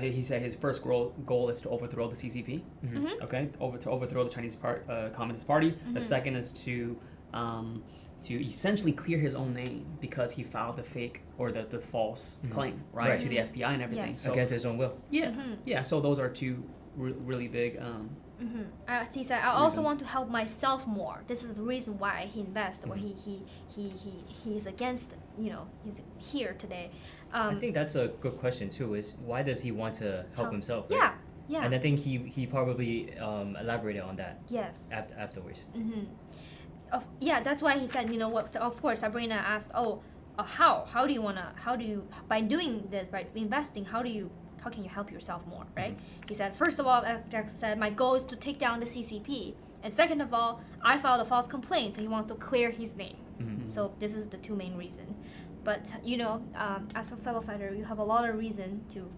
He said his first goal is to overthrow the CCP. Okay, to overthrow the Chinese Communist Party. The second is to essentially clear his own name because he filed the fake or the false claim, right, to the FBI and everything. Yes. So, Against his own will. yeah. So those are two really big. He said, I also want to help myself more. This is the reason why he invests, or he is against, he's here today. I think that's a good question too, is why does he want to help himself? Right? Yeah. And I think he probably elaborated on that. Yes. Afterwards. That's why he said, of course, Sabrina asked, how do you, by doing this, by investing, how can you help yourself more, right? He said, first of all, Jack said, my goal is to take down the CCP. And second of all, I filed a false complaint, so he wants to clear his name. So this is the two main reasons. But, as a fellow fighter, you have a lot of reason to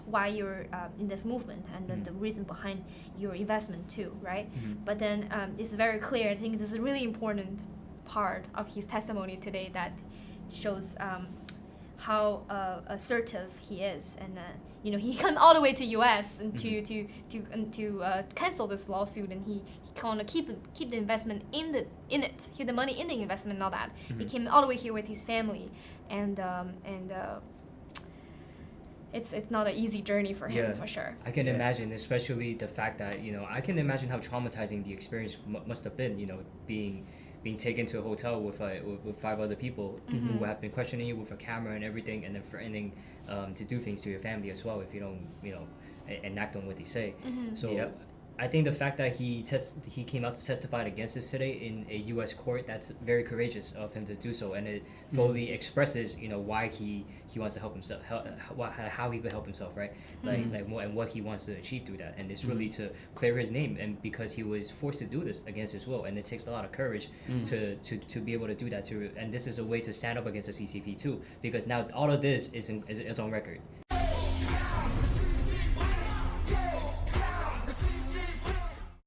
why you're in this movement, and then the reason behind your investment too, right? But then it's very clear. I think this is a really important part of his testimony today that shows how assertive he is, and he came all the way to U.S. and to cancel this lawsuit, and he kind of keep the investment in it, keep the money in the investment, and all that. He came all the way here with his family, and it's not an easy journey for him, for sure. I can imagine, especially the fact that I can imagine how traumatizing the experience must have been. Being taken to a hotel with 5 other people who have been questioning you with a camera and everything, and then threatening to do things to your family as well if you don't enact on what they say. So I think the fact that he came out to testify against this today in a U.S. court, that's very courageous of him to do so, and it fully expresses why he wants to help himself, how he could help himself, right? And what he wants to achieve through that, and it's really to clear his name, and because he was forced to do this against his will, and it takes a lot of courage to be able to do that too. And this is a way to stand up against the CCP too, because now all of this is on record.